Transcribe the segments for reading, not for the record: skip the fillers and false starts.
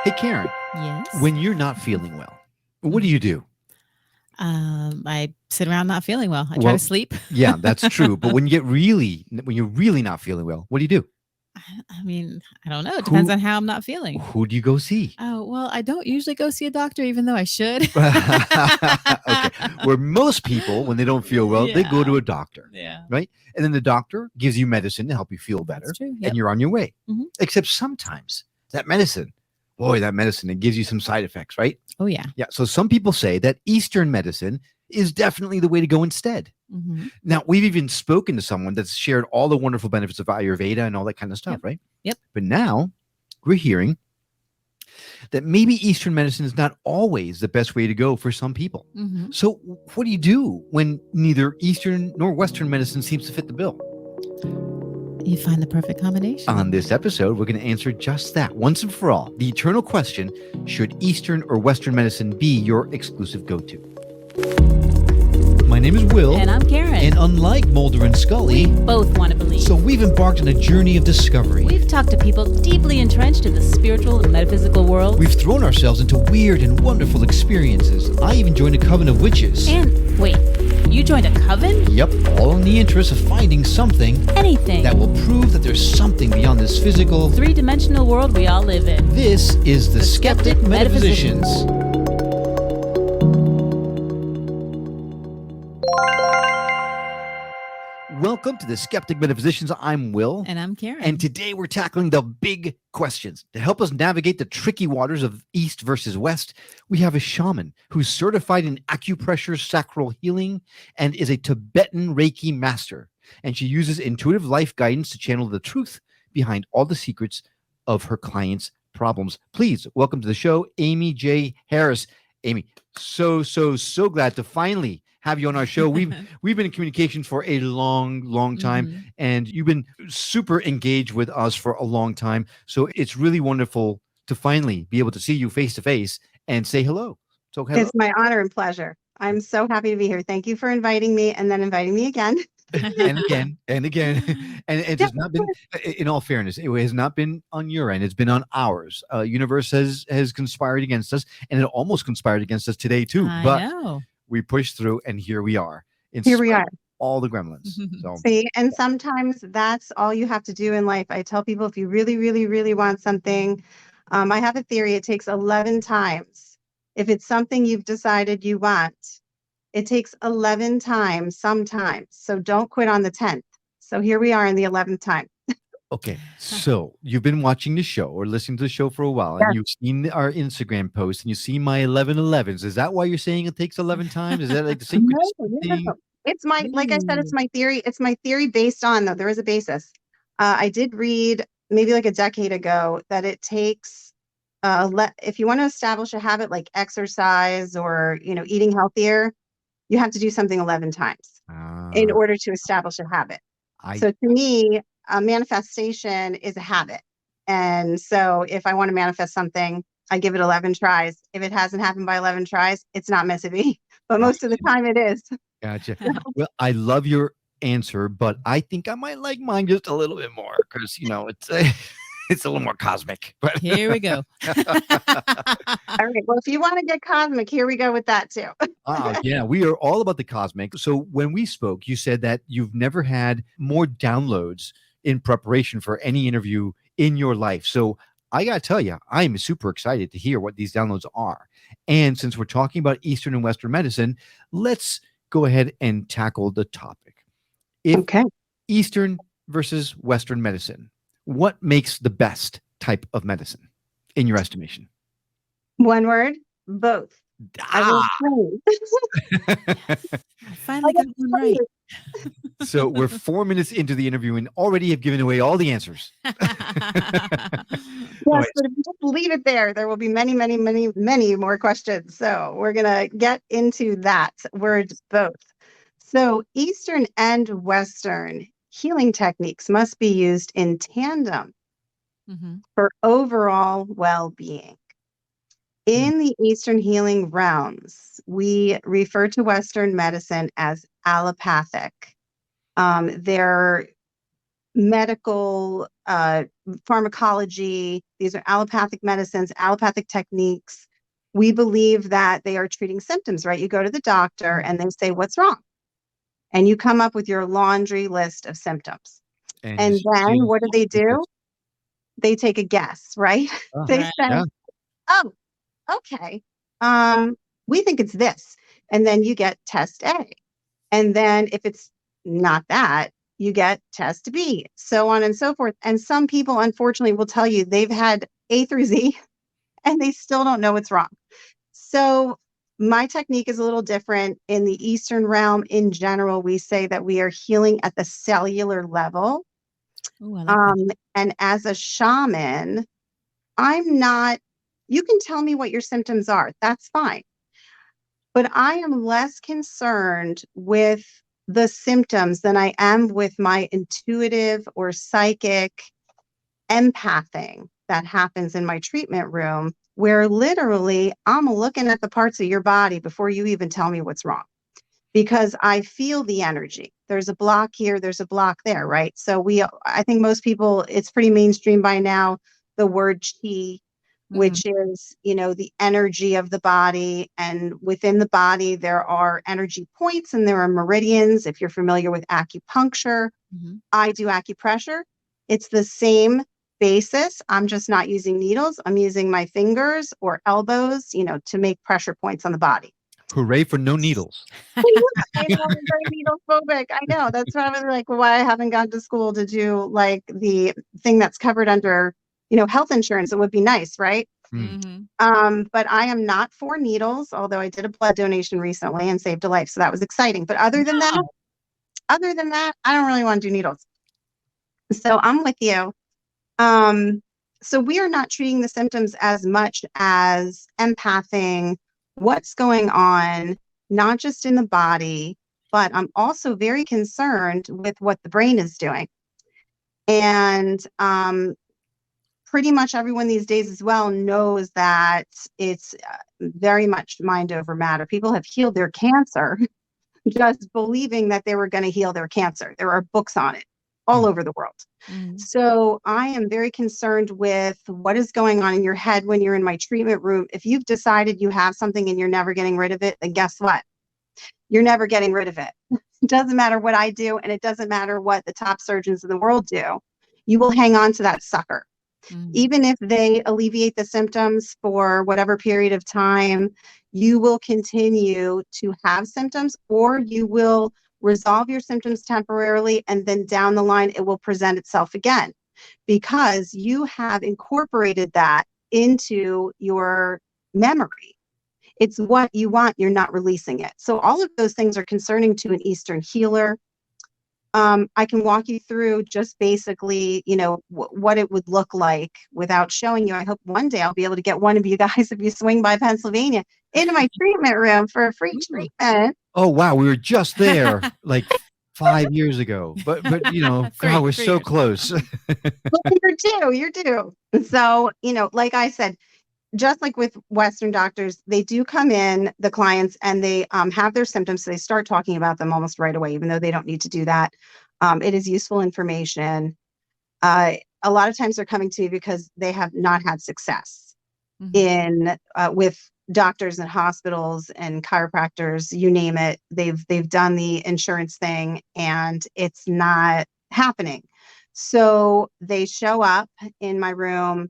Hey, Karen, Yes. when you're not feeling well, what do you do? I sit around not feeling well. I try Well, to sleep. Yeah, that's true. But when you're really not feeling well, what do you do? I mean, I don't know. It depends Who on how I'm not feeling. who do you go see? Oh, well, I don't usually go see a doctor, even though I should. Okay. Where most people, when they don't feel well, they go to a doctor, Yeah. right? And then the doctor gives you medicine to help you feel better, That's true. Yep. and you're on your way. Mhm. Except sometimes that medicine, it gives you some side effects, right? Oh, yeah. Yeah. So some people say that Eastern medicine is definitely the way to go instead. Mm-hmm. Now, we've even spoken to someone that's shared all the wonderful benefits of Ayurveda and all that kind of stuff, Yep. right? Yep. But now we're hearing that maybe Eastern medicine is not always the best way to go for some people. Mm-hmm. So, what do you do when neither Eastern nor Western medicine seems to fit the bill? You find the perfect combination. On this episode, we're going to answer just that once and for all. The eternal question: should Eastern or Western medicine be your exclusive go to? My name is Will. And I'm Karen. And unlike Mulder and Scully, we both want to believe. So we've embarked on a journey of discovery. We've talked to people deeply entrenched in the spiritual and metaphysical world. We've thrown ourselves into weird and wonderful experiences. I even joined a coven of witches. And wait, you joined a coven? Yep, all in the interest of finding something, anything, that will prove that there's something beyond this physical, three-dimensional world we all live in. This is the Skeptic Metaphysicians. Welcome to the Skeptic Metaphysicians. I'm Will. And I'm Karen. And today we're tackling the big questions. To help us navigate the tricky waters of East versus West, we have a shaman who's certified in Acupressure Sacral Healing and is a Tibetan Reiki Master. And she uses intuitive life guidance to channel the truth behind all the secrets of her clients' problems. Please welcome to the show, Amy J. Harris. Amy, so glad to finally have you on our show. We've been in communication for a long time, and you've been super engaged with us for a long time. So it's really wonderful to finally be able to see you face to face and say hello. So hello. It's my honor and pleasure. I'm so happy to be here. Thank you for inviting me and then inviting me again. and again. And it has not been, in all fairness, it has not been on your end. It's been on ours. Universe has conspired against us, and it almost conspired against us today too. I know. We pushed through, and here we are. Here we are. All the gremlins. So. See, and sometimes that's all you have to do in life. I tell people, if you really want something, I have a theory. It takes 11 times. If it's something you've decided you want, it takes 11 times sometimes. So don't quit on the 10th. So here we are in the 11th time. Okay, so you've been watching the show or listening to the show for a while, and you've seen our Instagram post, and you see my 11/11s. Is that why you're saying it takes 11 times? Is that like the secret thing? No. It's my, like I said, it's my theory. It's my theory based on, though, there is a basis. I did read maybe like a decade ago that it takes, if you want to establish a habit like exercise or, eating healthier, you have to do something 11 times in order to establish a habit. So to me, a manifestation is a habit. And so if I want to manifest something, I give it 11 tries. If it hasn't happened by 11 tries, it's not meant to be. But most of the time it is. Gotcha. Well, I love your answer, but I think I might like mine just a little bit more because, it's a little more cosmic. But here we go. All right. Well, if you want to get cosmic, here we go with that too. Yeah, we are all about the cosmic. So when we spoke, you said that you've never had more downloads in preparation for any interview in your life. So I got to tell you, I'm super excited to hear what these downloads are. And since we're talking about Eastern and Western medicine, let's go ahead and tackle the topic. Okay. Eastern versus Western medicine, what makes the best type of medicine in your estimation? One word, both. I finally got one right. So we're 4 minutes into the interview and already have given away all the answers. Yes, but if you just leave it there, there will be many more questions. So we're going to get into that word, both. So Eastern and Western healing techniques must be used in tandem for overall well-being. In the Eastern healing realms, we refer to Western medicine as allopathic. They're medical pharmacology. These are allopathic medicines, allopathic techniques. We believe that they are treating symptoms, right? You go to the doctor and they say, what's wrong? And you come up with your laundry list of symptoms. And And then what do? They take a guess, right? Oh, They Right. say, yeah. oh, okay. We think it's this. And then you get test A. And then if it's not that, you get test B, so on and so forth. And some people, unfortunately, will tell you they've had A through Z and they still don't know what's wrong. So my technique is a little different. In the Eastern realm, in general, we say that we are healing at the cellular level. Ooh, I like that. And as a shaman, I'm not, you can tell me what your symptoms are. That's fine. But I am less concerned with the symptoms than I am with my intuitive or psychic empathing that happens in my treatment room, where literally I'm looking at the parts of your body before you even tell me what's wrong, because I feel the energy. There's a block here, there's a block there, right? So I think most people, it's pretty mainstream by now, the word chi, which is, the energy of the body. And within the body, there are energy points and there are meridians. If you're familiar with acupuncture, I do acupressure. It's the same basis. I'm just not using needles. I'm using my fingers or elbows, to make pressure points on the body. Hooray for no needles. I know, I'm very needle phobic. I know. That's why I was like, why I haven't gone to school to do like the thing that's covered under, health insurance. It would be nice, right? But I am not for needles, although I did a blood donation recently and saved a life. So that was exciting. But other than that, I don't really want to do needles. So I'm with you. So we are not treating the symptoms as much as empathing what's going on, not just in the body, but I'm also very concerned with what the brain is doing. And pretty much everyone these days as well knows that it's very much mind over matter. People have healed their cancer just believing that they were going to heal their cancer. There are books on it all over the world. So I am very concerned with what is going on in your head when you're in my treatment room. If you've decided you have something and you're never getting rid of it, then guess what? You're never getting rid of it. It doesn't matter what I do, and it doesn't matter what the top surgeons in the world do. You will hang on to that sucker. Even if they alleviate the symptoms for whatever period of time, you will continue to have symptoms, or you will resolve your symptoms temporarily, and then down the line, it will present itself again because you have incorporated that into your memory. It's what you want, you're not releasing it. So all of those things are concerning to an Eastern healer. I can walk you through just basically, what it would look like without showing you. I hope one day I'll be able to get one of you guys, if you swing by Pennsylvania, into my treatment room for a free treatment. Oh, wow. We were just there like 5 years ago. But God, we're so close. Well, you're due. So, like I said, just like with Western doctors, they do come in, the clients, and they have their symptoms. So they start talking about them almost right away, even though they don't need to do that. It is useful information. A lot of times they're coming to me because they have not had success in with doctors and hospitals and chiropractors, you name it. They've done the insurance thing and it's not happening. So they show up in my room.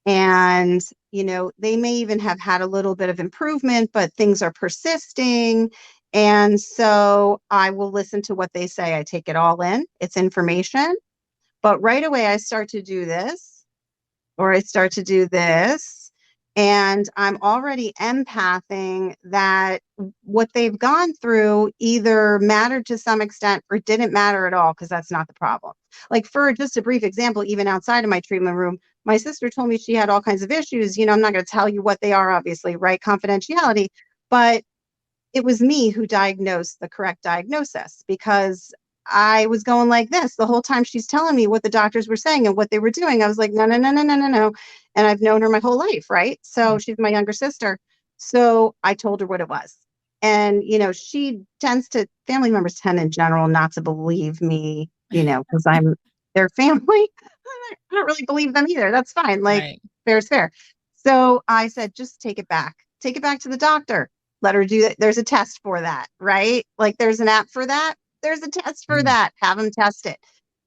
And, they may even have had a little bit of improvement, but things are persisting. And so I will listen to what they say. I take it all in. It's information. But right away, I start to do this, or I start to do this. And I'm already empathing that what they've gone through either mattered to some extent or didn't matter at all, because that's not the problem. Like, for just a brief example, even outside of my treatment room, my sister told me she had all kinds of issues. I'm not going to tell you what they are, obviously, right? Confidentiality. But it was me who diagnosed the correct diagnosis, because I was going like this the whole time she's telling me what the doctors were saying and what they were doing. I was like, no, no, no, no, no, no, no. And I've known her my whole life, right? So she's my younger sister. So I told her what it was. And, family members tend in general not to believe me, because I'm their family. I don't really believe them either. That's fine. Like, Right. fair is fair. So I said, just take it back. Take it back to the doctor. Let her do it. There's a test for that, right? Like there's an app for that. There's a test for that. Have them test it.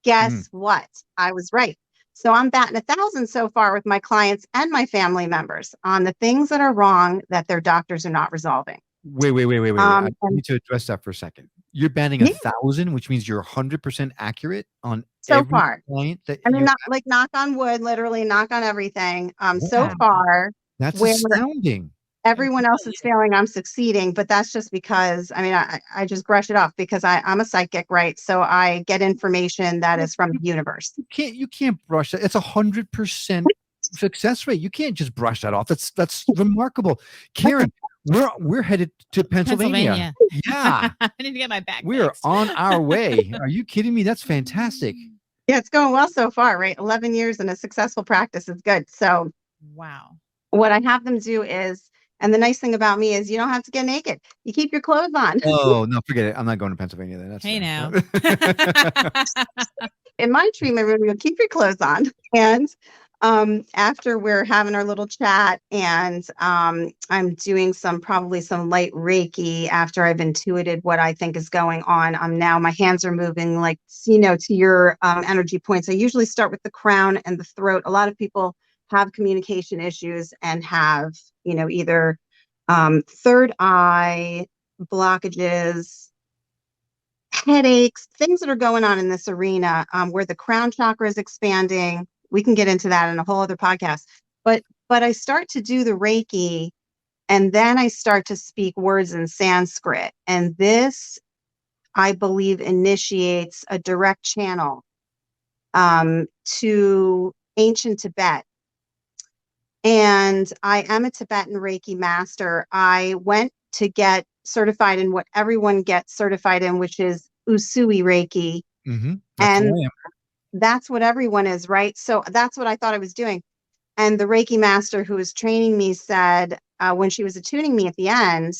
Guess what? I was right. So I'm batting 1,000 so far with my clients and my family members on the things that are wrong that their doctors are not resolving. Wait. I And need to address that for a second. You're banning yeah, 1,000, which means you're 100% accurate on so every far, client that I mean, you. not like knock on wood, literally knock on everything. So Wow, far, that's where astounding. everyone else is failing, I'm succeeding, but that's just because, I mean, I just brush it off because I'm a psychic, right? So I get information that is from the universe. You can't brush that. It's 100% success rate. You can't just brush that off. That's remarkable. Karen, we're headed to Pennsylvania. Yeah, I need to get my back. we're fixed. on our way. Are you kidding me? That's fantastic. Yeah, it's going well so far, right? 11 years in a successful practice is good. So Wow. what I have them do is, and the nice thing about me is you don't have to get naked. You keep your clothes on. Oh no, forget it. I'm not going to Pennsylvania then. That's Hey fair. now. In my treatment room, you'll keep your clothes on. And after we're having our little chat and I'm doing probably some light Reiki after I've intuited what I think is going on. Now my hands are moving like, to your energy points. I usually start with the crown and the throat. A lot of people have communication issues and have, either third eye blockages, headaches, things that are going on in this arena where the crown chakra is expanding. We can get into that in a whole other podcast. But I start to do the Reiki and then I start to speak words in Sanskrit. And this, I believe, initiates a direct channel to ancient Tibet. And I am a Tibetan Reiki Master. I went to get certified in what everyone gets certified in, which is Usui Reiki. And that's what everyone is, right? So that's what I thought I was doing. And the Reiki master who was training me said, when she was attuning me at the end,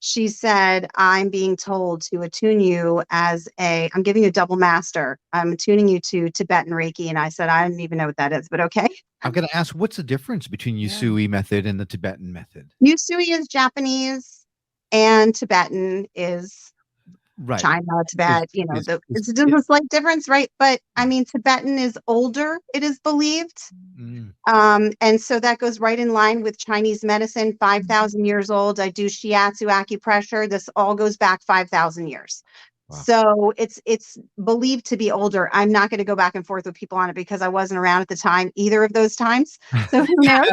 she said, I'm being told to attune you I'm giving you a double master. I'm attuning you to Tibetan Reiki. And I said, I don't even know what that is, but okay. I'm going to ask, what's the difference between Usui method and the Tibetan method? Usui is Japanese and Tibetan is China, Tibet, it's just a slight difference, right? But I mean, Tibetan is older, it is believed. And so that goes right in line with Chinese medicine, 5,000 years old. I do shiatsu acupressure. This all goes back 5,000 years. Wow. So it's believed to be older. I'm not going to go back and forth with people on it because I wasn't around at the time, either of those times. So who knows?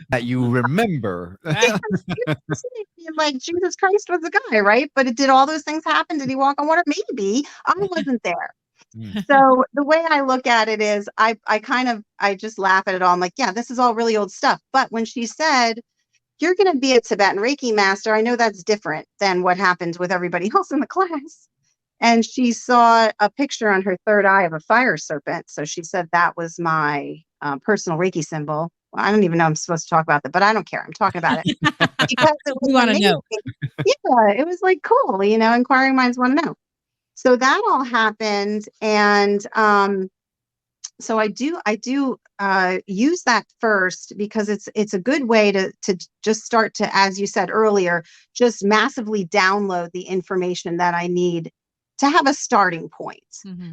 That you remember. Like Jesus Christ was a guy, right? But did all those things happen? Did he walk on water? Maybe. I wasn't there. So the way I look at it is I just laugh at it all. I'm like, yeah, this is all really old stuff. But when she said, you're going to be a Tibetan Reiki master, I know that's different than what happens with everybody else in the class. And she saw a picture on her third eye of a fire serpent. So she said that was my personal Reiki symbol. Well, I don't even know I'm supposed to talk about that, but I don't care. I'm talking about it because it was want to know. Yeah, it was like cool, inquiring minds want to know. So that all happened, and so I do use that first because it's a good way to just start to, as you said earlier, just massively download the information that I need to have a starting point.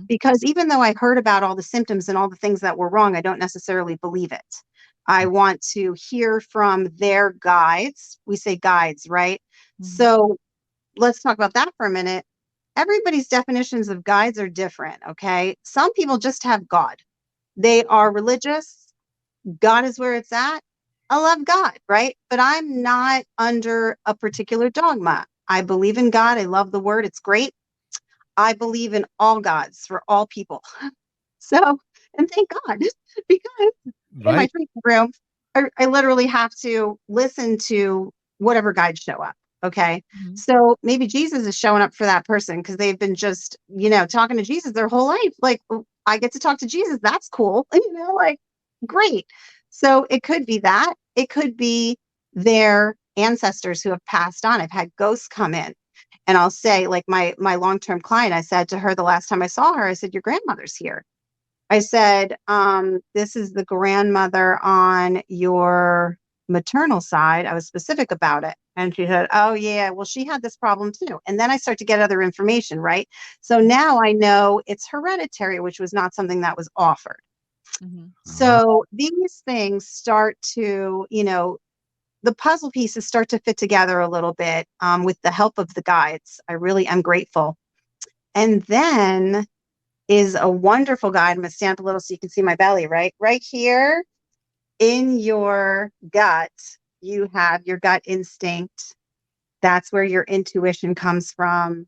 Because even though I heard about all the symptoms and all the things that were wrong, I don't necessarily believe it. I want to hear from their guides. We say guides, right? So let's talk about that for a minute. Everybody's definitions of guides are different, okay? Some people just have God. They are religious. God is where it's at. I love God, right? But I'm not under a particular dogma. I believe in God. I love the word. It's great. I believe in all gods for all people. So, and thank God, because in my treatment room, I literally have to listen to whatever guides show up. Okay. So maybe Jesus is showing up for that person because they've been just, talking to Jesus their whole life. Like, I get to talk to Jesus. That's cool. Great. So it could be that. It could be their ancestors who have passed on. I've had ghosts come in. And I'll say, like my long-term client, I said to her the last time I saw her, I said, your grandmother's here. I said, this is the grandmother on your maternal side. I was specific about it. And she said, oh, yeah, well, she had this problem too. And then I start to get other information, right? So now I know it's hereditary, which was not something that was offered. Mm-hmm. So these things start to, the puzzle pieces start to fit together a little bit with the help of the guides. I really am grateful. And then is a wonderful guide. I'm going to stand up a little so you can see my belly, right? Right here in your gut, you have your gut instinct. That's where your intuition comes from.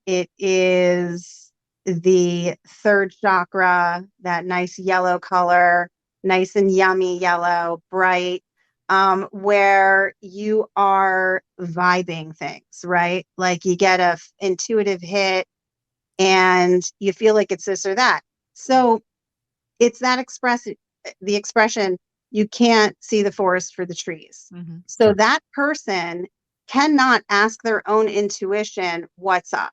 It is the third chakra, that nice yellow color, nice and yummy yellow, bright, where you are vibing things, right? Like you get a intuitive hit and you feel like it's this or that. So it's that the expression, you can't see the forest for the trees. Mm-hmm. So that person cannot ask their own intuition, what's up?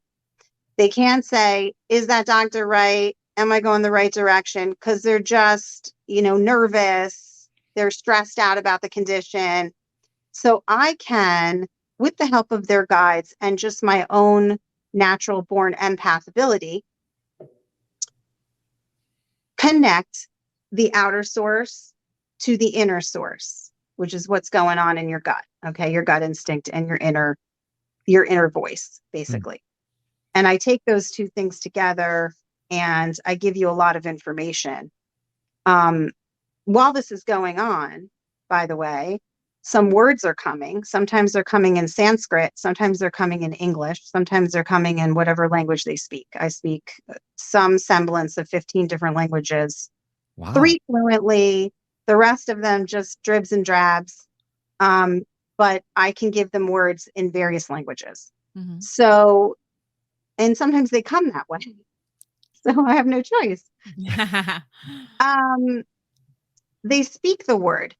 They can't say, is that doctor right? Am I going the right direction? Because they're just, nervous. They're stressed out about the condition. So I can, with the help of their guides and just my own natural born empath ability, connect the outer source to the inner source, which is what's going on in your gut. Okay. Your gut instinct and your inner voice, basically. And I take those two things together and I give you a lot of information. While this is going on, by the way, some words are coming. Sometimes they're coming in Sanskrit. Sometimes they're coming in English. Sometimes they're coming in whatever language they speak. I speak some semblance of 15 different languages. Wow. 3 fluently. The rest of them just dribs and drabs. But I can give them words in various languages. Mm-hmm. So, and sometimes they come that way. So I have no choice. They speak the word.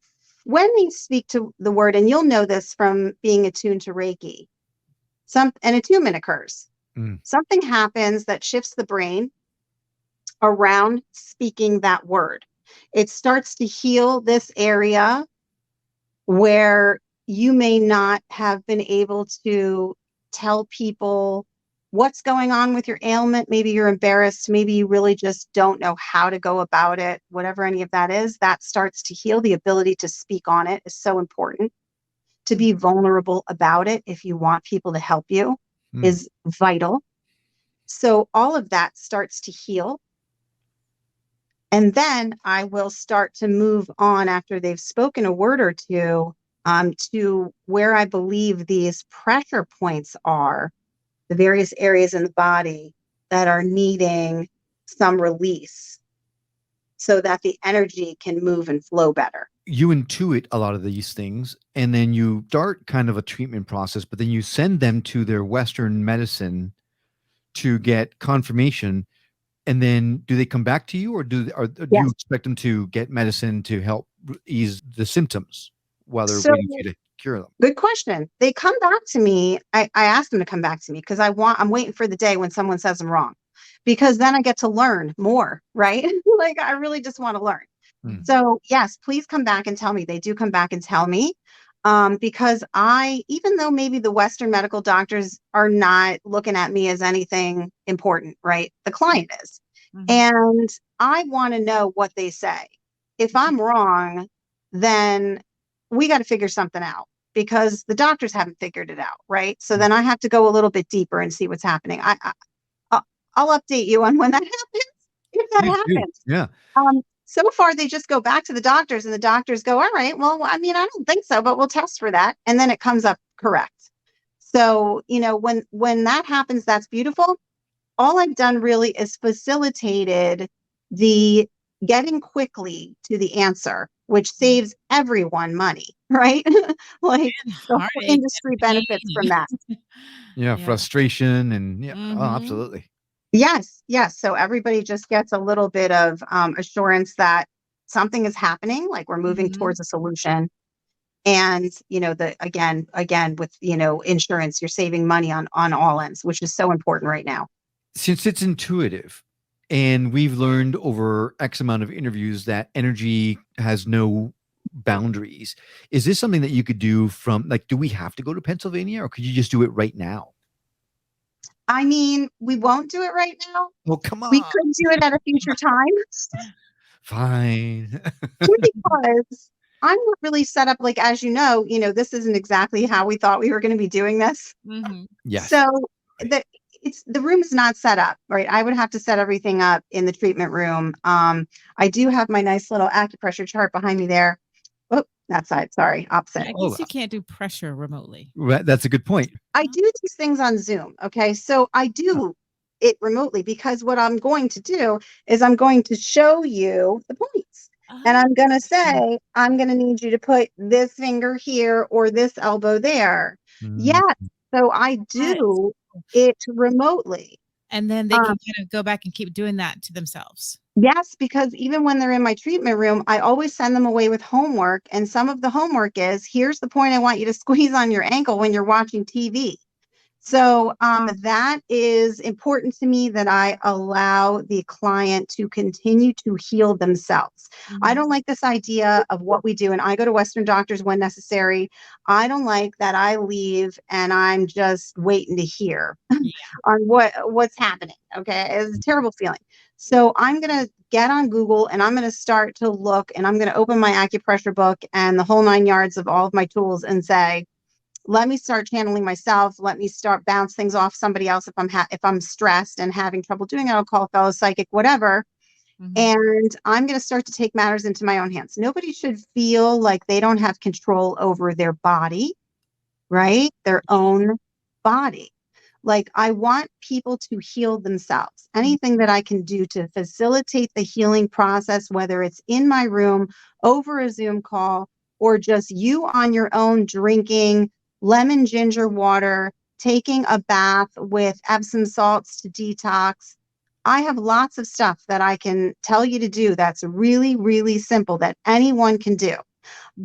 When they speak to the word, and you'll know this from being attuned to Reiki, an attunement occurs. Something happens that shifts the brain around speaking that word. It starts to heal this area where you may not have been able to tell people what's going on with your ailment. Maybe you're embarrassed. Maybe you really just don't know how to go about it. Whatever any of that is, that starts to heal. The ability to speak on it is so important. To be vulnerable about it, if you want people to help you, is vital. So all of that starts to heal. And then I will start to move on after they've spoken a word or two to where I believe these pressure points are, the various areas in the body that are needing some release so that the energy can move and flow better. You intuit a lot of these things and then you start kind of a treatment process, but then you send them to their Western medicine to get confirmation. And then do they come back to you or do you expect them to get medicine to help ease the symptoms while they're waiting for you to cure them? Good question. They come back to me. I asked them to come back to me because I'm waiting for the day when someone says I'm wrong, because then I get to learn more, right? Like I really just want to learn. So yes, please come back and tell me. They do come back and tell me because even though maybe the Western medical doctors are not looking at me as anything important, right? The client is. And I want to know what they say. If I'm wrong, then we got to figure something out because the doctors haven't figured it out, right? So then I have to go a little bit deeper and see what's happening. I'll update you on when that happens, if that happens. Yeah. So far, they just go back to the doctors and the doctors go, all right, well, I mean, I don't think so, but we'll test for that. And then it comes up correct. So, when that happens, that's beautiful. All I've done really is facilitated the getting quickly to the answer, which saves everyone money, right? Like the whole industry benefits from that. Yeah, frustration and absolutely. Yes. So everybody just gets a little bit of assurance that something is happening, like we're moving towards a solution. And, again, with, insurance, you're saving money on all ends, which is so important right now. Since it's intuitive And we've learned over X amount of interviews that energy has no boundaries. Is this something that you could do from, like, do we have to go to Pennsylvania, or could you just do it right now? I mean, we won't do it right now. Oh, come We on. could do it at a future time. Fine. Because I'm not really set up like, as this isn't exactly how we thought we were going to be doing this. Mm-hmm. Yes. So Right. the room is not set up, right? I would have to set everything up in the treatment room. I do have my nice little acupressure chart behind me there. Oh, that side. Sorry, opposite. I Oh, guess you can't do pressure remotely. that's a good point. I do these things on Zoom. Okay. So I do it remotely because what I'm going to do is I'm going to show you the points. And I'm going to say, I'm going to need you to put this finger here or this elbow there. Mm. Yes. So I do it remotely. And then they can kind of go back and keep doing that to themselves. Yes, because even when they're in my treatment room, I always send them away with homework. And some of the homework is, here's the point I want you to squeeze on your ankle when you're watching TV. So that is important to me, that I allow the client to continue to heal themselves. Mm-hmm. I don't like this idea of what we do, and I go to Western doctors when necessary. I don't like that I leave and I'm just waiting to hear on what's happening. Okay, it's a terrible feeling. So I'm going to get on Google and I'm going to start to look, and I'm going to open my acupressure book and the whole 9 yards of all of my tools and say, let me start channeling myself. Let me start bounce things off somebody else if I'm stressed and having trouble doing it. I'll call a fellow psychic, whatever. Mm-hmm. And I'm going to start to take matters into my own hands. Nobody should feel like they don't have control over their body, right? Their own body. Like, I want people to heal themselves. Anything that I can do to facilitate the healing process, whether it's in my room, over a Zoom call, or just you on your own drinking lemon ginger water, taking a bath with Epsom salts to detox. I have lots of stuff that I can tell you to do that's really, really simple that anyone can do. Mm-hmm.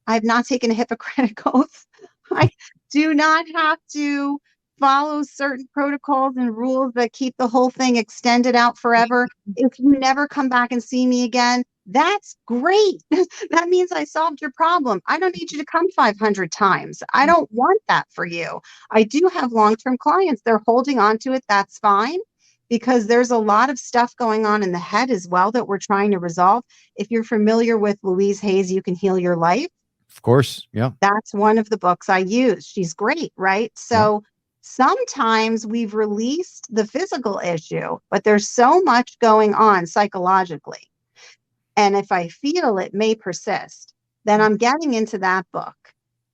I've not taken a Hippocratic oath. I do not have to follow certain protocols and rules that keep the whole thing extended out forever. If you never come back and see me again, that's great. That means I solved your problem. I don't need you to come 500 times. I don't want that for you. I do have long-term clients. They're holding on to it. That's fine, because there's a lot of stuff going on in the head as well that we're trying to resolve. If you're familiar with Louise Hay's You Can Heal Your Life, Of course. Yeah. that's one of the books I use. She's great, right? So sometimes we've released the physical issue, but there's so much going on psychologically. And if I feel it may persist, then I'm getting into that book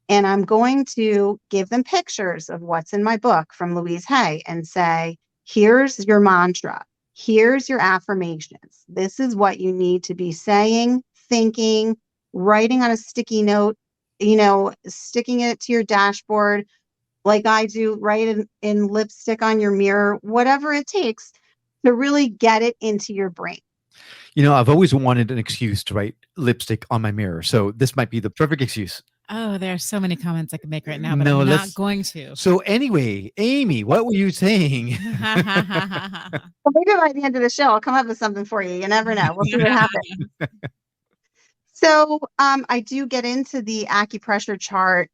and I'm going to give them pictures of what's in my book from Louise Hay and say, here's your mantra. Here's your affirmations. This is what you need to be saying, thinking, writing on a sticky note, sticking it to your dashboard like I do, write in lipstick on your mirror, whatever it takes to really get it into your brain. I've always wanted an excuse to write lipstick on my mirror. So this might be the perfect excuse. Oh, there are so many comments I could make right now, but No, I'm let's- not going to. So anyway, Amy, what were you saying? Well, maybe by the end of the show, I'll come up with something for you. You never know. We'll see what happens. So I do get into the acupressure chart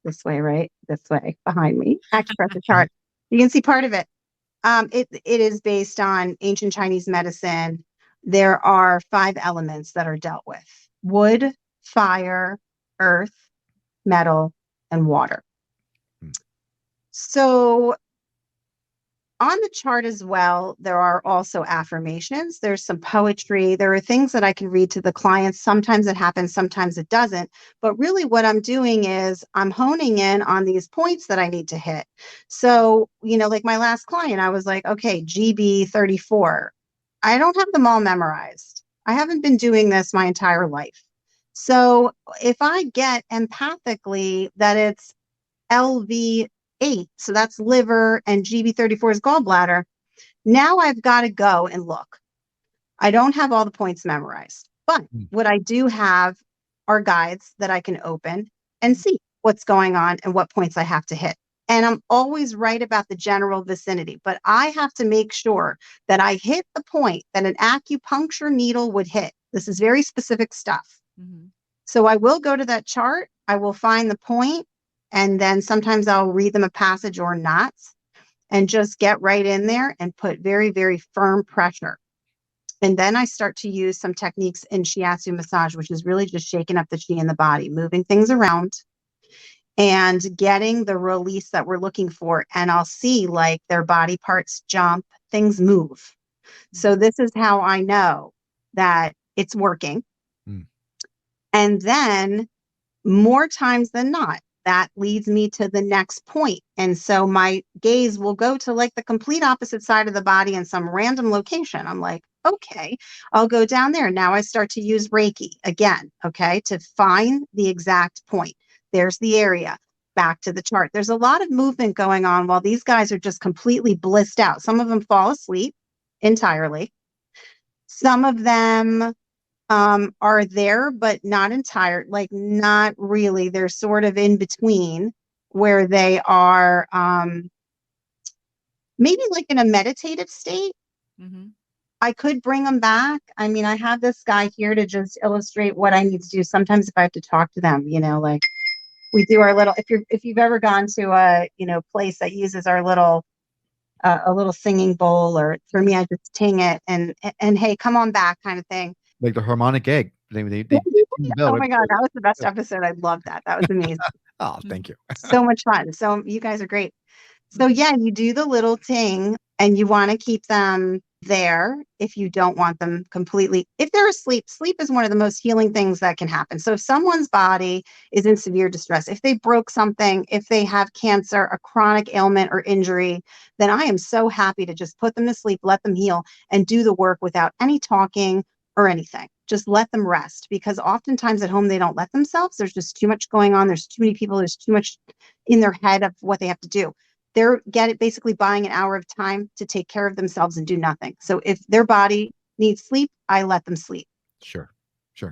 this way, right? This way, behind me. Acupressure chart. You can see part of it. It is based on ancient Chinese medicine. There are 5 elements that are dealt with: wood, fire, earth, metal, and water. So on the chart as well, there are also affirmations. There's some poetry. There are things that I can read to the clients. Sometimes it happens, sometimes it doesn't. But really what I'm doing is I'm honing in on these points that I need to hit. So, like my last client, I was like, okay, GB 34. I don't have them all memorized. I haven't been doing this my entire life. So if I get empathically that it's LV 8, so that's liver, and GB34 is gallbladder. Now I've got to go and look. I don't have all the points memorized, but what I do have are guides that I can open and see what's going on and what points I have to hit. And I'm always right about the general vicinity, but I have to make sure that I hit the point that an acupuncture needle would hit. This is very specific stuff. Mm-hmm. So I will go to that chart. I will find the point, and then sometimes I'll read them a passage or not, and just get right in there and put very, very firm pressure. And then I start to use some techniques in shiatsu massage, which is really just shaking up the chi in the body, moving things around and getting the release that we're looking for. And I'll see like their body parts jump, things move. So this is how I know that it's working. Mm. And then more times than not, that leads me to the next point. And so my gaze will go to like the complete opposite side of the body in some random location. I'm like, okay, I'll go down there. Now I start to use Reiki again, okay, to find the exact point. There's the area. Back to the chart. There's a lot of movement going on while these guys are just completely blissed out. Some of them fall asleep entirely. Some of them are there, but not entire, like not really. They're sort of in between where they are maybe like in a meditative state. Mm-hmm. I could bring them back. I mean, I have this guy here to just illustrate what I need to do. Sometimes if I have to talk to them, you know, like we do our little, if you've ever gone to a, you know, place that uses our little, a little singing bowl, or for me, I just ting it and hey, come on back kind of thing. Like the harmonic egg. They Oh my God, that was the best episode. I love that. That was amazing. Oh, thank you. So much fun. So you guys are great. So yeah, you do the little ting and you want to keep them there if you don't want them completely. If they're asleep, sleep is one of the most healing things that can happen. So if someone's body is in severe distress, if they broke something, if they have cancer, a chronic ailment or injury, then I am so happy to just put them to sleep, let them heal, and do the work without any talking or anything. Just let them rest, because oftentimes at home they don't let themselves. There's just too much going on. There's too many people. There's too much in their head of what they have to do. They're basically buying an hour of time to take care of themselves and do nothing. So if their body needs sleep, I let them sleep. Sure.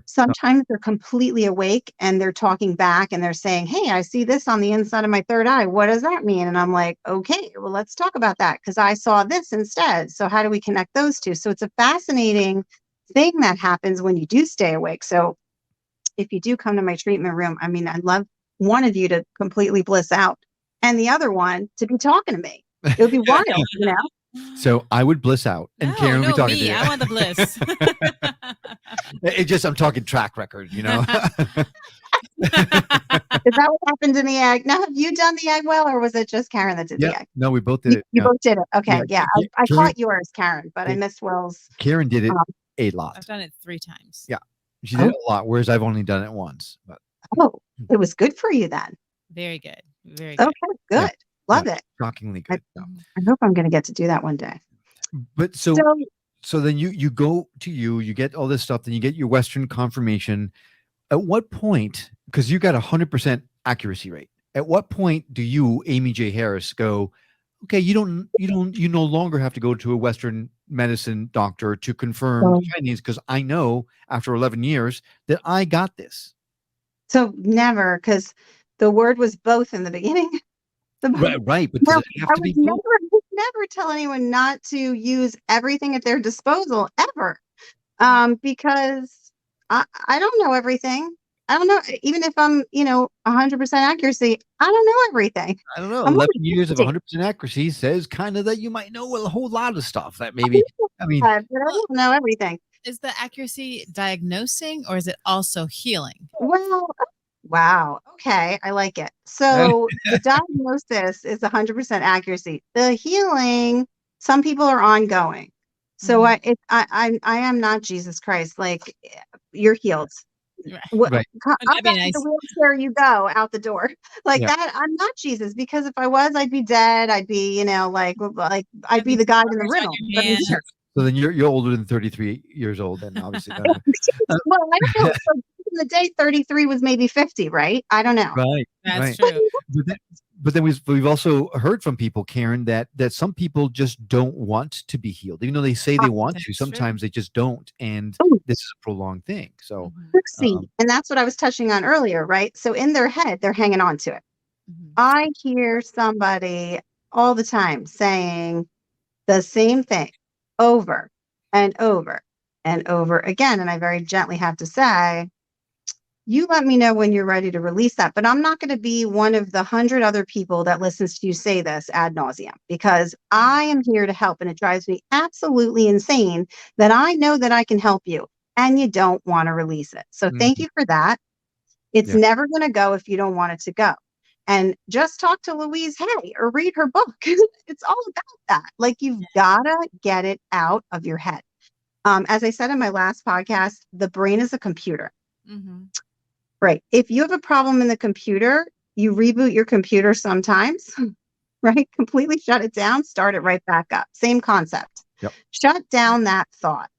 Sometimes they're completely awake and they're talking back and they're saying, hey, I see this on the inside of my third eye. What does that mean? And I'm like, okay, well, let's talk about that, because I saw this instead. So how do we connect those two? So it's a fascinating thing that happens when you do stay awake. So if you do come to my treatment room, I mean, I'd love one of you to completely bliss out and the other one to be talking to me. It would be wild, you know? So I would bliss out, and Karen would be talking to you. I want the bliss. It just, I'm talking track record, you know. Is that what happened in the egg? Now, have you done the egg well, or was it just Karen that did the egg? No, we both did it. You both did it. Okay, yeah. I Karen, caught yours, Karen, but I missed Will's. Karen did it a lot. I've done it 3 times. Yeah, she did it a lot, whereas I've only done it once. But it was good for you then. Very good. Very good. Okay, good. Love it. Shockingly good. I hope I'm going to get to do that one day. But so then you go to you get all this stuff, then you get your Western confirmation. At what point, because you got 100% accuracy rate, at what point do you, Amy J. Harris, go, okay, you no longer have to go to a Western medicine doctor to confirm Chinese, because I know after 11 years that I got this. So never, because the word was both in the beginning. Right, but I would never tell anyone not to use everything at their disposal ever, because I don't know everything. I don't know, even if I'm 100% accuracy, I don't know everything. I don't know. 11 years of 100% accuracy says kind of that you might know a whole lot of stuff that maybe. I mean, but I don't know everything. Is the accuracy diagnosing, or is it also healing? Well. Wow. Okay. I like it. So the diagnosis is 100% accuracy. The healing, some people are ongoing. So I am not Jesus Christ. Like, you're healed. Right. Out the wheelchair you go, out the door. Like that. I'm not Jesus, because if I was, I'd be dead. I'd be, like I'd be the guy in the riddle. So then you're older than 33 years old, then obviously. Well, I don't know. So in the day, 33 was maybe 50, right? I don't know. Right. That's true. But then we've also heard from people, Karen, that some people just don't want to be healed, even though they say they want to. Sometimes they just don't, and this is a prolonged thing. So, and that's what I was touching on earlier, right? So in their head, they're hanging on to it. I hear somebody all the time saying the same thing over and over and over again. And I very gently have to say, you let me know when you're ready to release that. But I'm not going to be one of the 100 other people that listens to you say this ad nauseum, because I am here to help. And it drives me absolutely insane that I know that I can help you and you don't want to release it. So thank Mhm. you for that. It's Yeah. never going to go if you don't want it to go. And just talk to Louise Hay or read her book. It's all about that. Like, you've got to get it out of your head. As I said in my last podcast, the brain is a computer. Right. If you have a problem in the computer, you reboot your computer sometimes, right? Completely shut it down, start it right back up. Same concept. Yep. Shut down that thought.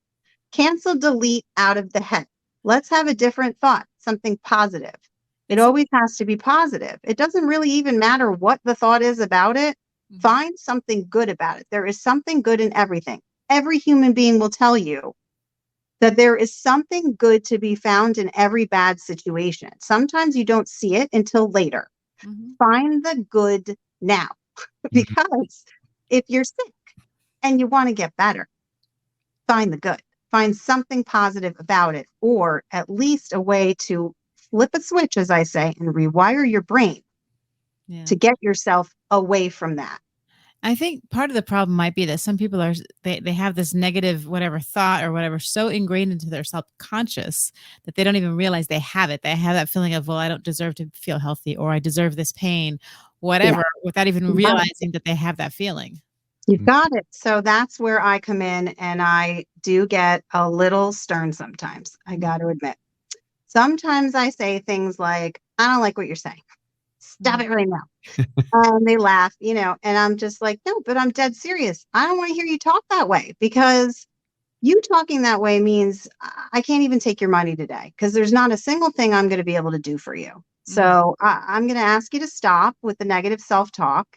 Cancel, delete out of the head. Let's have a different thought, something positive. It always has to be positive. It doesn't really even matter what the thought is about it. Find something good about it. There is something good in everything. Every human being will tell you that there is something good to be found in every bad situation. Sometimes you don't see it until later. Find the good now, because if you're sick and you want to get better, find the good. Find something positive about it, or at least a way to flip a switch, as I say, and rewire your brain to get yourself away from that. I think part of the problem might be that some people are they have this negative whatever thought or whatever so ingrained into their subconscious that they don't even realize they have it. They have that feeling of, well, I don't deserve to feel healthy, or I deserve this pain, whatever, without even realizing that they have that feeling. You've got it. So that's where I come in, and I do get a little stern sometimes. I got to admit. Sometimes I say things like, I don't like what you're saying. Stop it right now. And they laugh, and I'm just like, no, but I'm dead serious. I don't want to hear you talk that way, because you talking that way means I can't even take your money today, because there's not a single thing I'm going to be able to do for you. So I'm going to ask you to stop with the negative self-talk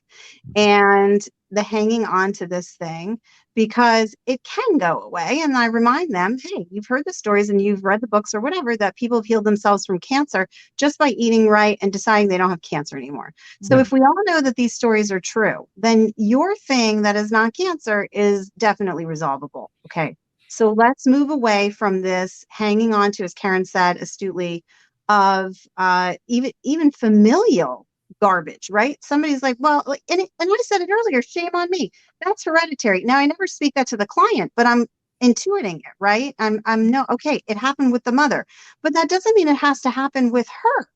and the hanging on to this thing, because it can go away. And I remind them, hey, you've heard the stories and you've read the books or whatever, that people have healed themselves from cancer just by eating right and deciding they don't have cancer anymore. So if we all know that these stories are true, then your thing that is not cancer is definitely resolvable. Okay. So let's move away from this hanging on to, as Karen said astutely, of even familial garbage, right? Somebody's like, well, and I said it earlier, shame on me. That's hereditary. Now, I never speak that to the client, but I'm intuiting it, right? I'm no, okay, it happened with the mother, but that doesn't mean it has to happen with her.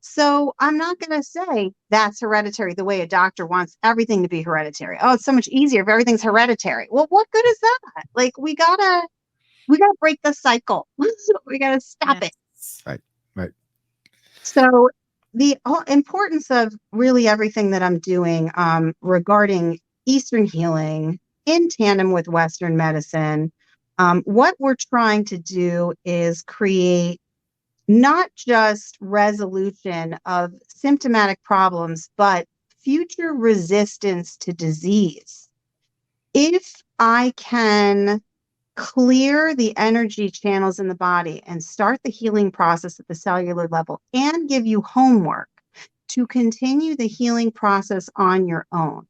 So I'm not going to say that's hereditary the way a doctor wants everything to be hereditary. Oh, it's so much easier if everything's hereditary. Well, what good is that? Like, we gotta break the cycle. We gotta stop it. Right. So the importance of really everything that I'm doing regarding Eastern healing in tandem with Western medicine, what we're trying to do is create not just resolution of symptomatic problems, but future resistance to disease. If I can clear the energy channels in the body and start the healing process at the cellular level, and give you homework to continue the healing process on your own,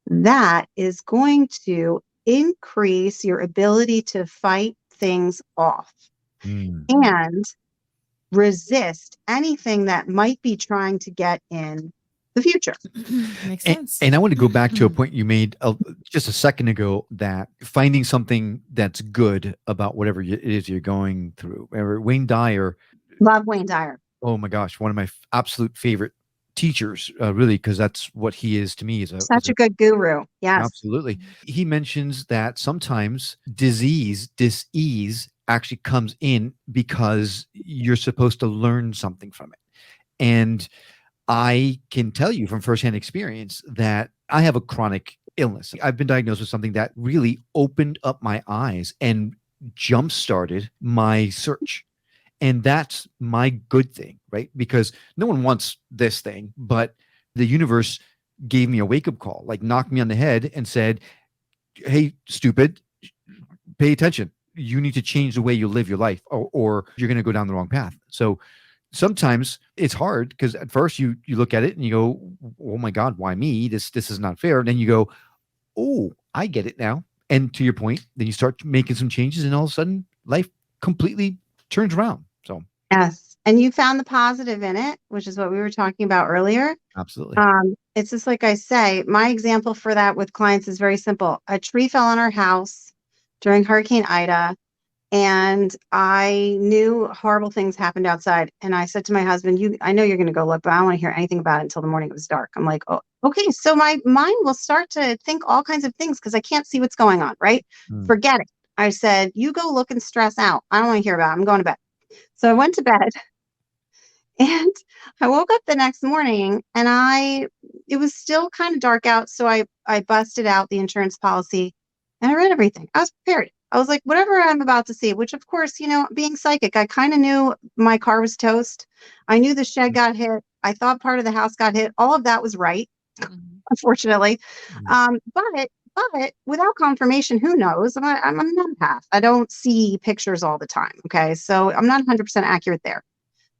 that is going to increase your ability to fight things off and resist anything that might be trying to get in the future. Makes sense. And I want to go back to a point you made just a second ago, that finding something that's good about whatever it is you're going through. Wayne Dyer. Love Wayne Dyer. Oh my gosh, one of my absolute favorite teachers, really, because that's what he is to me. Such a good guru. Yes. Absolutely. He mentions that sometimes dis-ease actually comes in because you're supposed to learn something from it. And I can tell you from firsthand experience that I have a chronic illness. I've been diagnosed with something that really opened up my eyes and jump-started my search. And that's my good thing, right? Because no one wants this thing, but the universe gave me a wake-up call, like knocked me on the head and said, hey, stupid, pay attention. You need to change the way you live your life, or you're going to go down the wrong path. So sometimes it's hard because at first you look at it and you go, oh my God, why me? This is not fair. And then you go, oh, I get it now. And to your point, then you start making some changes and all of a sudden life completely turns around. So Yes. And you found the positive in it, which is what we were talking about earlier. absolutely. It's just like I say, my example for that with clients is very simple. A tree fell on our house during Hurricane Ida, and I knew horrible things happened outside. And I said to my husband, I know you're going to go look, but I don't want to hear anything about it until the morning it was dark. I'm like, oh, okay. So my mind will start to think all kinds of things because I can't see what's going on, right? Mm. Forget it. I said, you go look and stress out. I don't want to hear about it. I'm going to bed. So I went to bed. And I woke up the next morning and it was still kind of dark out. So I busted out the insurance policy and I read everything. I was prepared. I was like, whatever I'm about to see, which of course, being psychic, I kind of knew my car was toast. I knew the shed got hit. I thought part of the house got hit. All of that was right, unfortunately. But without confirmation, who knows? I'm an empath. I don't see pictures all the time. Okay. So I'm not 100% accurate there.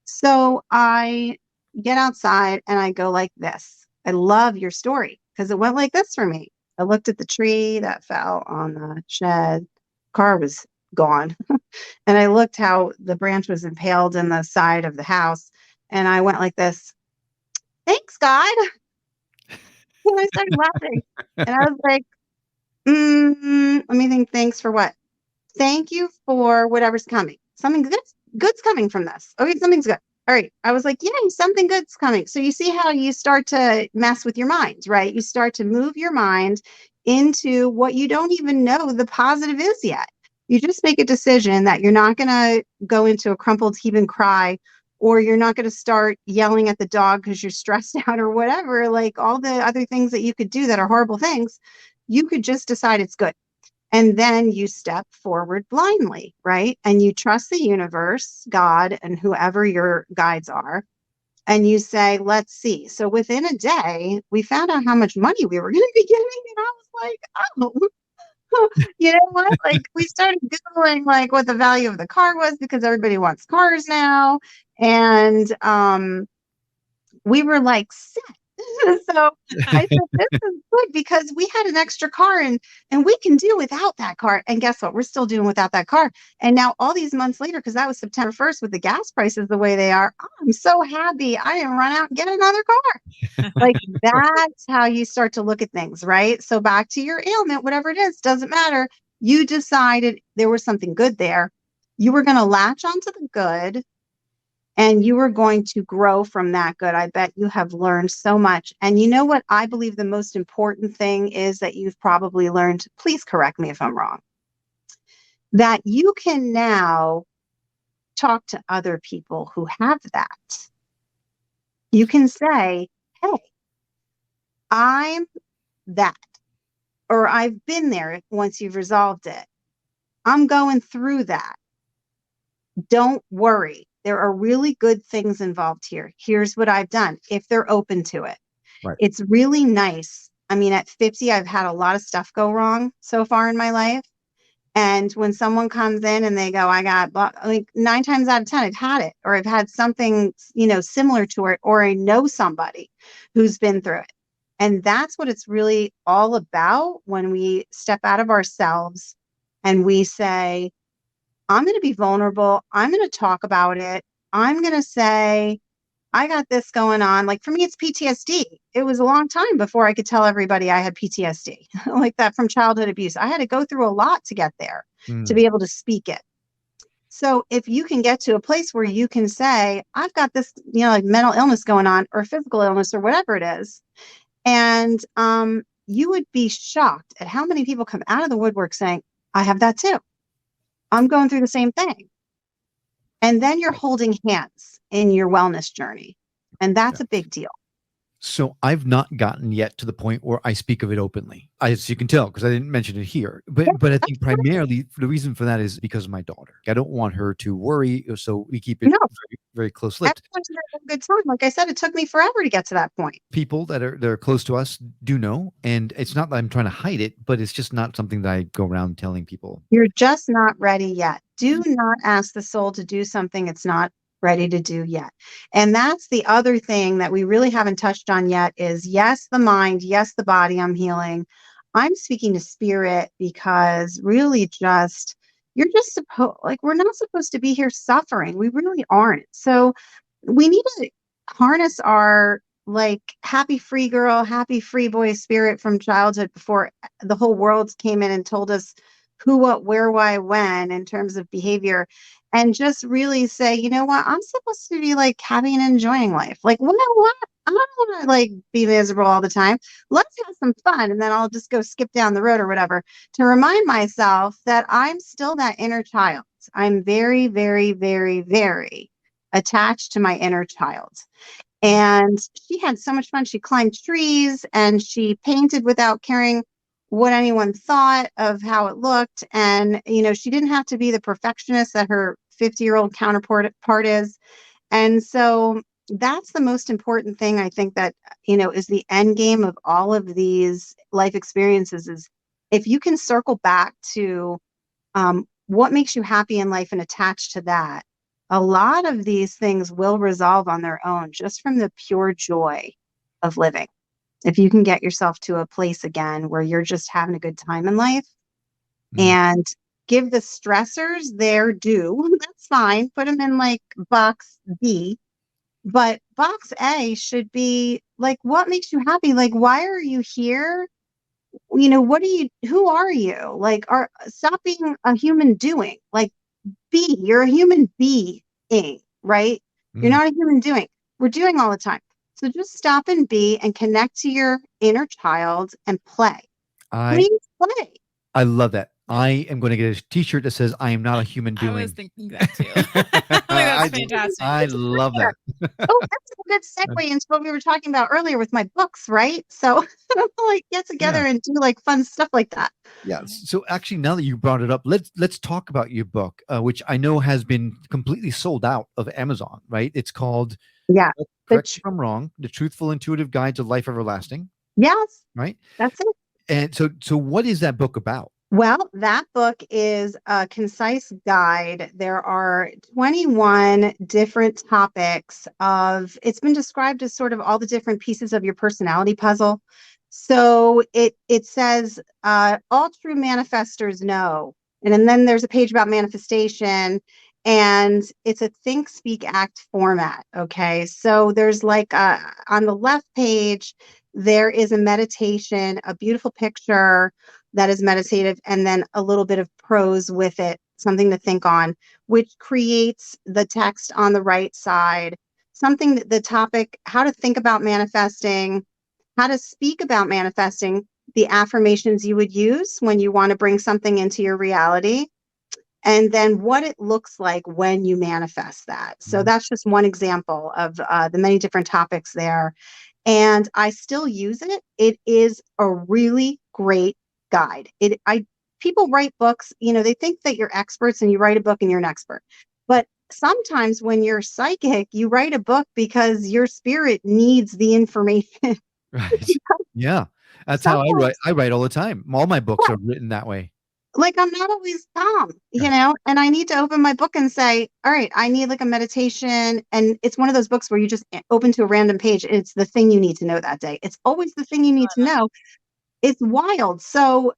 So I get outside and I go like this. I love your story because it went like this for me. I looked at the tree that fell on the shed. Car was gone. And I looked how the branch was impaled in the side of the house. And I went like this. Thanks, God. And I started laughing. And I was like, let me think. Thanks for what? Thank you for whatever's coming. Something good's coming from this. Okay, something's good. All right. I was like, yay, something good's coming. So you see how you start to mess with your mind, right? You start to move your mind into what you don't even know the positive is yet. You just make a decision that you're not going to go into a crumpled heap and cry, or you're not going to start yelling at the dog because you're stressed out or whatever, like all the other things that you could do that are horrible things. You could just decide it's good. And then you step forward blindly, right? And you trust the universe, God, and whoever your guides are. And you say, let's see. So within a day, we found out how much money we were going to be getting. And I was like, oh, you know what? Like we started Googling like what the value of the car was because everybody wants cars now. And we were like, set. So I said, this is good because we had an extra car and we can do without that car. And guess what? We're still doing without that car. And now all these months later, because that was September 1st with the gas prices the way they are, I'm so happy I didn't run out and get another car. Like that's how you start to look at things, right? So back to your ailment, whatever it is, doesn't matter. You decided there was something good there. You were going to latch onto the good. And you are going to grow from that good. I bet you have learned so much. And you know what I believe the most important thing is that you've probably learned, please correct me if I'm wrong, that you can now talk to other people who have that. You can say, hey, I'm that, or I've been there once you've resolved it. I'm going through that. Don't worry. There are really good things involved here. Here's what I've done if they're open to it. Right. It's really nice. I mean, at 50, I've had a lot of stuff go wrong so far in my life. And when someone comes in and they go, I got, like 9 times out of 10, I've had it, or I've had something, similar to it, or I know somebody who's been through it. And that's what it's really all about when we step out of ourselves and we say, I'm going to be vulnerable. I'm going to talk about it. I'm going to say, I got this going on. Like for me, it's PTSD. It was a long time before I could tell everybody I had PTSD like that from childhood abuse. I had to go through a lot to get there to be able to speak it. So if you can get to a place where you can say, I've got this, like mental illness going on or physical illness or whatever it is. And you would be shocked at how many people come out of the woodwork saying, I have that too. I'm going through the same thing. And then you're holding hands in your wellness journey. And that's a big deal. So I've not gotten yet to the point where I speak of it openly, as you can tell, because I didn't mention it here. But I think primarily the reason for that is because of my daughter. I don't want her to worry, so we keep it very, very close-lipped. Everyone's having a good time. Like I said, it took me forever to get to that point. People that are close to us do know, and it's not that I'm trying to hide it, but it's just not something that I go around telling people. You're just not ready yet. Do not ask the soul to do something it's not ready to do yet. And that's the other thing that we really haven't touched on yet is yes, the mind, yes, the body I'm healing. I'm speaking to spirit because really just, you're just supposed, like, we're not supposed to be here suffering. We really aren't. So we need to harness our like happy free girl, happy free boy spirit from childhood before the whole world came in and told us who, what, where, why, when in terms of behavior, and just really say, you know what, I'm supposed to be like happy and enjoying life. Like, what? I don't want to like be miserable all the time. Let's have some fun. And then I'll just go skip down the road or whatever to remind myself that I'm still that inner child. I'm very, very, very, very attached to my inner child. And she had so much fun. She climbed trees and she painted without caring what anyone thought of how it looked. And, you know, she didn't have to be the perfectionist that her 50-year-old counterpart is. And so that's the most important thing I think that, you know, is the end game of all of these life experiences is if you can circle back to what makes you happy in life and attach to that, a lot of these things will resolve on their own just from the pure joy of living. If you can get yourself to a place again where you're just having a good time in life and give the stressors their due, that's fine. Put them in like box B, but box A should be like, what makes you happy? Like, why are you here? You know, who are you? Like, stop being a human doing. Like, you're a human being, right? You're not a human doing. We're doing all the time. So just stop and be and connect to your inner child and play. Please play. I love that. I am going to get a t-shirt that says I am not a human doing. I was thinking that too. That's fantastic. I love that. Oh, that's a good segue into what we were talking about earlier with my books, right? So like get together and do like fun stuff like that. Yes. So actually, now that you brought it up, let's talk about your book, which I know has been completely sold out of Amazon, right? It's called correct me if I'm wrong, The Truthful Intuitive Guide to Life Everlasting. Yes. Right. That's it. And so what is that book about? Well, that book is a concise guide. There are 21 different topics it's been described as sort of all the different pieces of your personality puzzle. So it says, all true manifestors know. And then there's a page about manifestation, and it's a think, speak, act format. Okay. So there's like on the left page, there is a meditation, a beautiful picture that is meditative, and then a little bit of prose with it, something to think on, which creates the text on the right side, something that the topic, how to think about manifesting, how to speak about manifesting, the affirmations you would use when you want to bring something into your reality, and then what it looks like when you manifest that. So that's just one example of the many different topics there. And I still use it. It is a really great guide. People write books, you know, they think that you're experts and you write a book and you're an expert. But sometimes when you're psychic, you write a book because your spirit needs the information. Right. Yeah. That's how I write. I write all the time. All my books are written that way. Like, I'm not always calm, you know, and I need to open my book and say, all right, I need like a meditation. And it's one of those books where you just open to a random page. And it's the thing you need to know that day. It's always the thing you need to know. It's wild. So,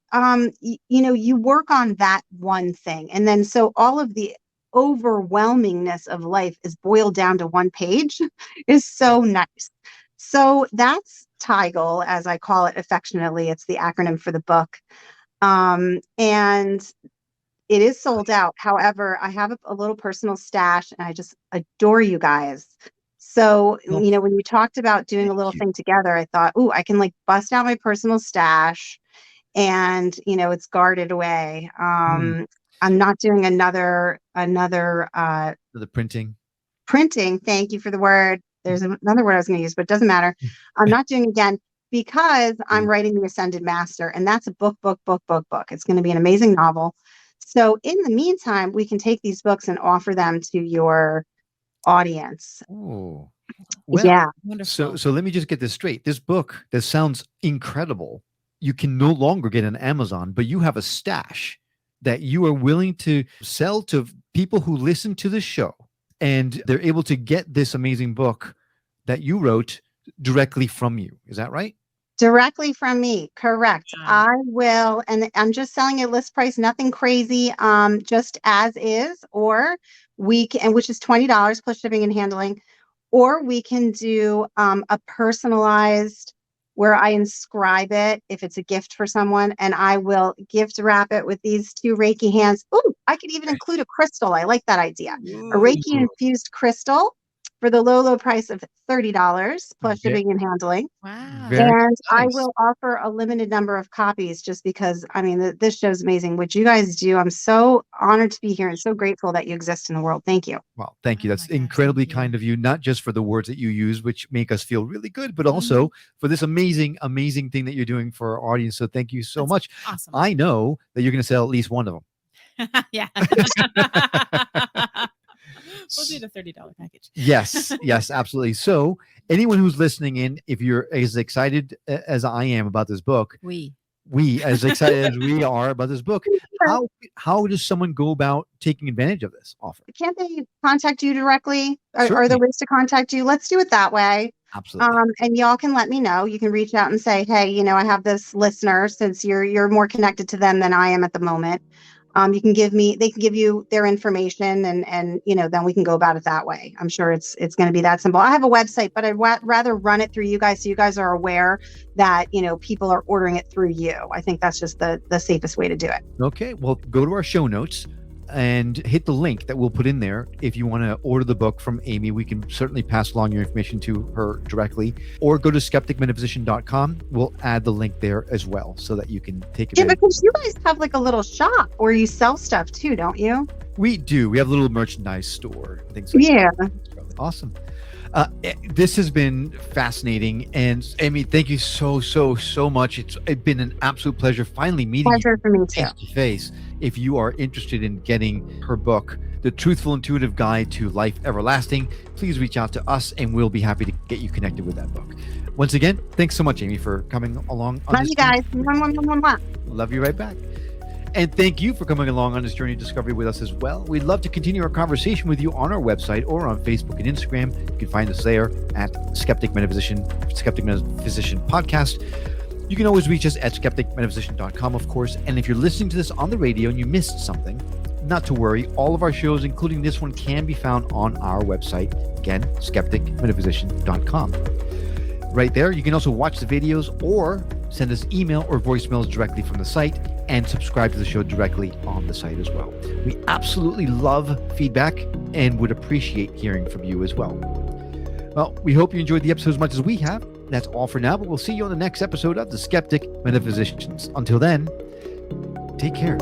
you know, you work on that one thing. And then so all of the overwhelmingness of life is boiled down to one page is so nice. So that's TIGLE, as I call it affectionately. It's the acronym for the book. And it is sold out. However, I have a little personal stash and I just adore you guys. So, you know, when you talked about doing a little thing together, I thought, ooh, I can like bust out my personal stash and, you know, it's guarded away. I'm not doing another The printing. Thank you for the word. There's another word I was going to use, but it doesn't matter. I'm not doing again because I'm writing The Ascended Master, and that's a book. It's going to be an amazing novel. So in the meantime, we can take these books and offer them to your audience. Oh, well, yeah. Wonderful. So let me just get this straight. This book, that sounds incredible. You can no longer get on Amazon, but you have a stash that you are willing to sell to people who listen to the show. and they're able to get this amazing book that you wrote directly from you. Is that right? Directly from me. Correct. Wow. I will, and I'm just selling it list price, nothing crazy, just as is, or we can, which is $20 plus shipping and handling, or we can do a personalized where I inscribe it if it's a gift for someone, and I will gift wrap it with these 2 Reiki hands. Ooh, I could even include a crystal. I like that idea. A Reiki infused crystal for the low price of $30 plus Okay. shipping and handling. Wow. Very And I nice. will offer a limited number of copies just because, I mean, this show's amazing. What you guys do, I'm so honored to be here and so grateful that you exist in the world. Thank you. Well, thank you. Oh That's my gosh, incredibly thank you. kind of you, not just for the words that you use, which make us feel really good, but also for this amazing, amazing thing that you're doing for our audience. So thank you so That's much. Awesome. I know that you're going to sell at least one of them. Yeah. We'll do the $30 package. Yes, yes, absolutely. So anyone who's listening in, if you're as excited as I am about this book, we as excited as we are about this book, how does someone go about taking advantage of this offer? Can't they contact you directly? Are there Certainly. ways to contact you? Let's do it that way. Absolutely. And y'all can let me know. You can reach out and say, hey, you know, I have this listener, since you're more connected to them than I am at the moment. They can give you their information, and you know, then we can go about it that way. I'm sure it's going to be that simple. I have a website, but I'd rather run it through you guys, so you guys are aware that, you know, people are ordering it through you. I think that's just the safest way to do it. Okay, well, go to our show notes and hit the link that we'll put in there. If you want to order the book from Amy, we can certainly pass along your information to her directly, or go to skepticmetaphysician.com. We'll add the link there as well so that you can take Yeah, advantage. because you guys have like a little shop where you sell stuff too, don't you? We do. We have a little merchandise store, things like Yeah. that. Awesome. This has been fascinating, and Amy, thank you so much. It's been an absolute pleasure finally meeting you Pleasure for me too. face to face. If you are interested in getting her book, The Truthful Intuitive Guide to Life Everlasting, please reach out to us and we'll be happy to get you connected with that book. Once again, thanks so much, Amy, for coming along on Love this you guys. journey. Mwah, mwah, mwah, mwah. Love you right back. And thank you for coming along on this journey of discovery with us as well. We'd love to continue our conversation with you on our website or on Facebook and Instagram. You can find us there at Skeptic Metaphysician Podcast. You can always reach us at skepticmetaphysician.com, of course. And if you're listening to this on the radio and you missed something, not to worry. All of our shows, including this one, can be found on our website. Again, skepticmetaphysician.com. Right there, you can also watch the videos or send us email or voicemails directly from the site, and subscribe to the show directly on the site as well. We absolutely love feedback and would appreciate hearing from you as well. Well, we hope you enjoyed the episode as much as we have. That's all for now, but we'll see you on the next episode of The Skeptic Metaphysicians. Until then, take care.